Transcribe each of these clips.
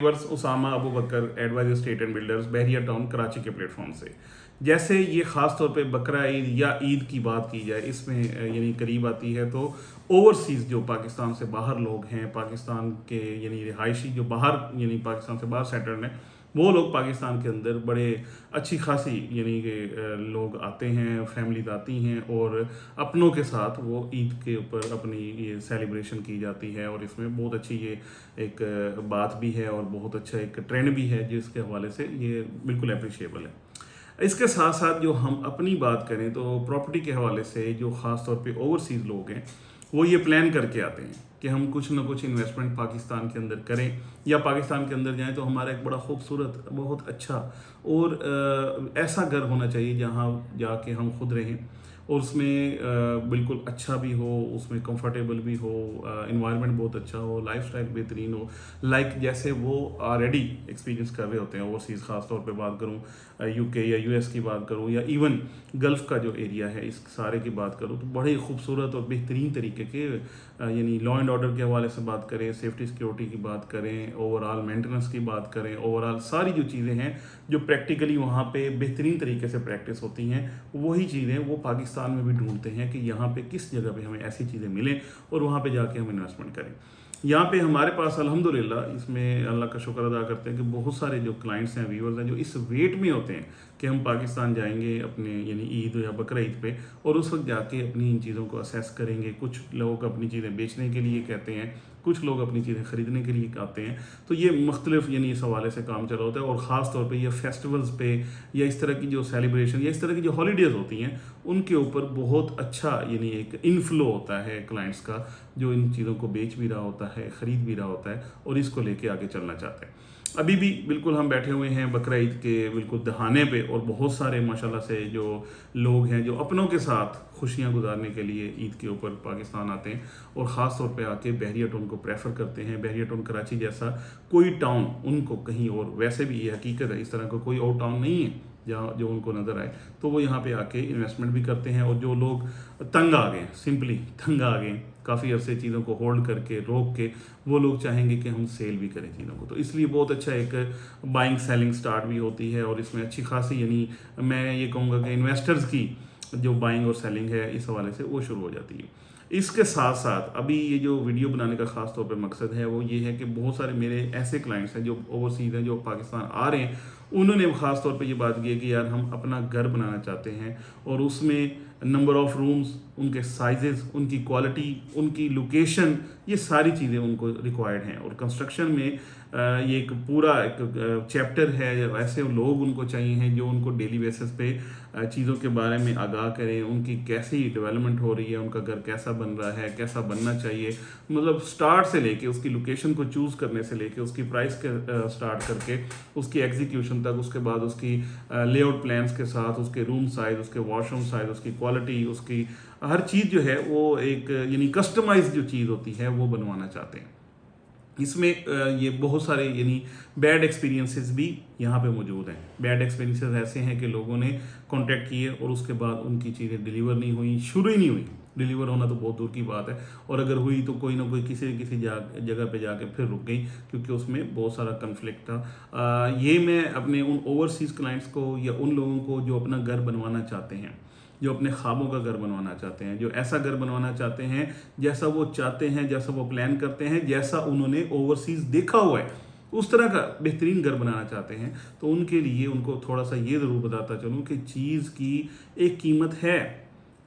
Verse Usama Abu Bakar adviser estate and builders Bahria Town Karachi के platform से। जैसे ये ख़ास तौर पे बकरा ईद या ईद की बात की जाए, इसमें यानी करीब आती है तो ओवरसीज़ जो पाकिस्तान से बाहर लोग हैं, पाकिस्तान के यानी रिहायशी जो बाहर यानी पाकिस्तान से बाहर सेटल्ड हैं, वो लोग पाकिस्तान के अंदर बड़े अच्छी खासी यानी कि लोग आते हैं, फैमिलीज आती हैं और अपनों के साथ वो ईद के ऊपर अपनी ये सेलिब्रेशन की जाती है। और इसमें बहुत अच्छी ये एक बात भी है और बहुत अच्छा एक ट्रेंड भी है, जिसके हवाले से ये बिल्कुल अप्रिशिएबल है। इसके साथ साथ जो हम अपनी बात करें तो प्रॉपर्टी के हवाले से जो ख़ास तौर पे ओवरसीज़ लोग हैं, वो ये प्लान करके आते हैं कि हम कुछ ना कुछ इन्वेस्टमेंट पाकिस्तान के अंदर करें या पाकिस्तान के अंदर जाएं तो हमारा एक बड़ा खूबसूरत, बहुत अच्छा और ऐसा घर होना चाहिए जहां जाके हम खुद रहें और उसमें बिल्कुल अच्छा भी हो, उसमें कंफर्टेबल भी हो, इन्वायरमेंट बहुत अच्छा हो, लाइफस्टाइल बेहतरीन हो, लाइक जैसे वो ऑलरेडी एक्सपीरियंस कर रहे होते हैं ओवरसीज़। ख़ास तौर पे बात करूँ यूके या यूएस की बात करूँ या इवन गल्फ़ का जो एरिया है, इस सारे की बात करूँ तो बड़े खूबसूरत और बेहतरीन तरीके के यानी लॉ एंड ऑर्डर के हवाले से बात करें, सेफ्टी सिक्योरिटी की बात करें, ओवरऑल मेंटेनेंस की बात करें, ओवरऑल सारी जो चीज़ें हैं जो प्रैक्टिकली वहाँ पे बेहतरीन तरीके से प्रैक्टिस होती हैं, वही चीज़ें वो पाकिस्तान में भी ढूंढते हैं कि यहाँ पे किस जगह पे हमें ऐसी चीज़ें मिलें और वहाँ पे जाके हम इन्वेस्टमेंट करें। यहाँ पे हमारे पास अल्हम्दुलिल्लाह इसमें अल्लाह का शुक्र अदा करते हैं कि बहुत सारे जो क्लाइंट्स हैं, व्यूअर्स हैं, जो इस वेट में होते हैं कि हम पाकिस्तान जाएंगे अपने यानी ईद या बकरा ईद पे और उस वक्त जाके अपनी इन चीज़ों को असेस करेंगे। कुछ लोग अपनी चीज़ें बेचने के लिए कहते हैं, कुछ लोग अपनी चीज़ें ख़रीदने के लिए आते हैं। तो ये मुख्तलिफ यानी इस हवाले से काम चल रहा होता है और ख़ास तौर पे ये फेस्टिवल्स पे या इस तरह की जो सेलिब्रेशन या इस तरह की जो हॉलीडेज़ होती हैं, उनके ऊपर बहुत अच्छा यानी एक इनफ्लो होता है क्लाइंट्स का, जो इन चीज़ों को बेच भी रहा होता है, ख़रीद भी रहा होता है और इसको लेके आगे चलना चाहते हैं। अभी भी बिल्कुल हम बैठे हुए हैं बकरा ईद के बिल्कुल दहाने पे और बहुत सारे माशाल्लाह से जो लोग हैं जो अपनों के साथ खुशियां गुजारने के लिए ईद के ऊपर पाकिस्तान आते हैं और ख़ास तौर पे आके बहरिया टाउन को प्रेफर करते हैं। बहरिया टाउन कराची जैसा कोई टाउन उनको कहीं और, वैसे भी ये हकीकत है, इस तरह का कोई और टाउन नहीं है जहाँ जो उनको नज़र आए तो वो यहाँ पे आके इन्वेस्टमेंट भी करते हैं। और जो लोग तंग आ गए, सिंपली तंग आ गए, काफ़ी अरसे चीज़ों को होल्ड करके रोक के, वो लोग चाहेंगे कि हम सेल भी करें चीज़ों को, तो इसलिए बहुत अच्छा एक बाइंग सेलिंग स्टार्ट भी होती है और इसमें अच्छी खासी यानी मैं ये कहूँगा कि इन्वेस्टर्स की जो बाइंग और सेलिंग है इस हवाले से वो शुरू हो जाती है। इसके साथ साथ अभी ये जो वीडियो बनाने का ख़ास तौर पे मकसद है वो ये है कि बहुत सारे मेरे ऐसे क्लाइंट्स हैं जो ओवरसीज़ हैं, जो पाकिस्तान आ रहे हैं, उन्होंने ख़ास तौर पे ये बात की है कि यार हम अपना घर बनाना चाहते हैं और उसमें नंबर ऑफ़ रूम्स, उनके साइजेस, उनकी क्वालिटी, उनकी लोकेशन, ये सारी चीज़ें उनको रिक्वायर्ड हैं। और कंस्ट्रक्शन में ये एक पूरा एक चैप्टर है, ऐसे लोग उनको चाहिए हैं जो उनको डेली बेसिस पे चीज़ों के बारे में आगाह करें, उनकी कैसी डेवलपमेंट हो रही है, उनका घर कैसा बन रहा है, कैसा बनना चाहिए, मतलब स्टार्ट से लेके उसकी लोकेशन को चूज़ करने से लेके उसकी प्राइस के स्टार्ट करके उसकी एग्जीक्यूशन तक, उसके बाद उसकी लेआउट प्लान्स के साथ उसके रूम साइज़, उसके वॉशरूम साइज़, उसकी क्वालिटी, उसकी हर चीज़ जो है वो एक यानी कस्टमाइज जो चीज़ होती है वो बनवाना चाहते हैं। इसमें ये बहुत सारे यानी बैड एक्सपीरियंसेस भी यहाँ पे मौजूद हैं। बैड एक्सपीरियंसेस ऐसे हैं कि लोगों ने कांटेक्ट किए और उसके बाद उनकी चीज़ें डिलीवर नहीं हुई, शुरू ही नहीं हुई। डिलीवर होना तो बहुत दूर की बात है और अगर हुई तो कोई ना कोई किसी किसी जगह पे जाके फिर रुक गई क्योंकि उसमें बहुत सारा कन्फ्लिक्ट था। ये मैं अपने उन ओवरसीज़ क्लाइंट्स को या उन लोगों को जो अपना घर बनवाना चाहते हैं, जो अपने ख्वाबों का घर बनवाना चाहते हैं, जो ऐसा घर बनवाना चाहते हैं जैसा वो चाहते हैं, जैसा वो प्लान करते हैं, जैसा उन्होंने ओवरसीज़ देखा हुआ है, उस तरह का बेहतरीन घर बनाना चाहते हैं, तो उनके लिए उनको थोड़ा सा ये ज़रूर बताता चलूँ कि चीज़ की एक कीमत है।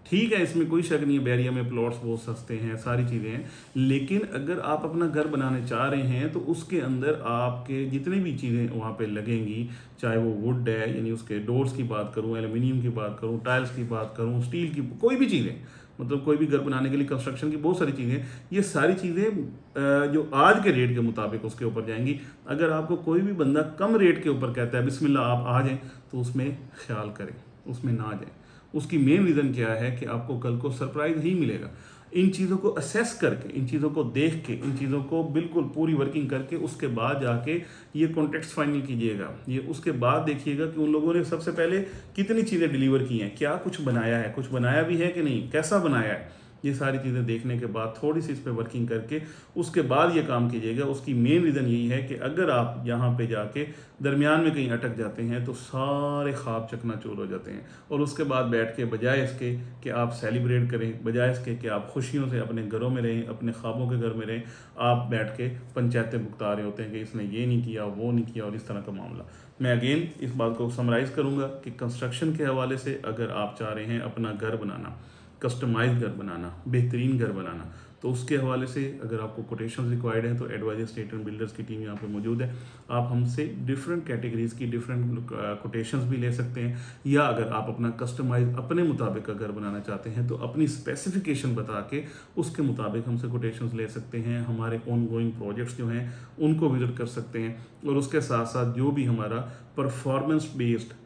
ठीक है, इसमें कोई शक नहीं है, बैरिया में प्लॉट्स बहुत सस्ते हैं, सारी चीज़ें हैं, लेकिन अगर आप अपना घर बनाने चाह रहे हैं तो उसके अंदर आपके जितनी भी चीज़ें वहाँ पे लगेंगी, चाहे वो वुड है यानी उसके डोर्स की बात करूँ, एल्युमिनियम की बात करूँ, टाइल्स की बात करूँ, स्टील की, कोई भी चीज़ें, मतलब कोई भी घर बनाने के लिए कंस्ट्रक्शन की बहुत सारी चीज़ें, ये सारी चीज़ें जो आज के रेट के मुताबिक उसके ऊपर जाएंगी। अगर आपको कोई भी बंदा कम रेट के ऊपर कहता है बिस्मिल्लाह आप आ जाएं, तो उसमें ख्याल करें, उसमें ना जाएं। उसकी मेन रीज़न क्या है कि आपको कल को सरप्राइज ही मिलेगा। इन चीज़ों को असेस करके, इन चीज़ों को देख के, इन चीज़ों को बिल्कुल पूरी वर्किंग करके उसके बाद जाके ये कॉन्ट्रैक्ट्स फाइनल कीजिएगा। ये उसके बाद देखिएगा कि उन लोगों ने सबसे पहले कितनी चीज़ें डिलीवर की हैं, क्या कुछ बनाया है, कुछ बनाया भी है कि नहीं, कैसा बनाया है, ये सारी चीज़ें देखने के बाद थोड़ी सी इस पर वर्किंग करके उसके बाद ये काम कीजिएगा। उसकी मेन रीज़न यही है कि अगर आप यहाँ पे जाके दरमियान में कहीं अटक जाते हैं तो सारे ख्वाब चकनाचूर हो जाते हैं, और उसके बाद बैठ के बजाय इसके कि आप सेलिब्रेट करें, बजाय इसके कि आप खुशियों से अपने घरों में रहें, अपने ख्वाबों के घर में रहें, आप बैठ के पंचायतें भुगता रहे होते हैं कि इसने ये नहीं किया, वो नहीं किया, और इस तरह का मामला। मैं अगेन इस बात को समराइज़ करूँगा कि कंस्ट्रक्शन के हवाले से अगर आप चाह रहे हैं अपना घर बनाना, कस्टमाइज घर बनाना, बेहतरीन घर बनाना, तो उसके हवाले से अगर आपको कोटेशंस रिक्वायर्ड हैं तो एडवाइजर स्टेट एंड बिल्डर्स की टीम यहाँ पे मौजूद है। आप हमसे डिफरेंट कैटेगरीज की डिफरेंट कोटेशंस भी ले सकते हैं, या अगर आप अपना कस्टमाइज अपने मुताबिक का घर बनाना चाहते हैं तो अपनी स्पेसिफिकेशन बता के उसके मुताबिक हमसे कोटेशंस ले सकते हैं। हमारे ऑन गोइंग प्रोजेक्ट्स जो हैं उनको विजिट कर सकते हैं, और उसके साथ साथ जो भी हमारा परफॉर्मेंस बेस्ड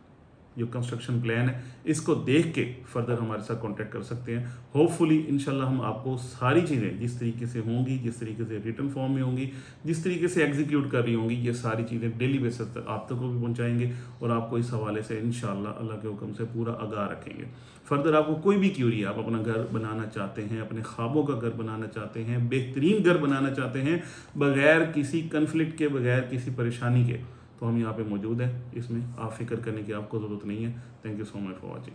जो कंस्ट्रक्शन प्लान है इसको देख के फर्दर हमारे साथ कांटेक्ट कर सकते हैं। होपफुली इंशाल्लाह हम आपको सारी चीज़ें जिस तरीके से होंगी, जिस तरीके से रिटन फॉर्म में होंगी, जिस तरीके से एग्जीक्यूट कर रही होंगी, ये सारी चीज़ें डेली बेसिस तक आप तक को भी पहुंचाएंगे, और आपको इस हवाले से इंशाल्लाह अल्लाह के हुक्म से पूरा आगाह रखेंगे। फर्दर आपको कोई भी क्यूरी है, आप अपना घर बनाना चाहते हैं, अपने ख्वाबों का घर बनाना चाहते हैं, बेहतरीन घर बनाना चाहते हैं, बगैर किसी कन्फ्लिक्ट के, बगैर किसी परेशानी के, तो हम यहाँ पे मौजूद हैं। इसमें आप फिक्र करने की आपको ज़रूरत नहीं है। Thank you so much for watching.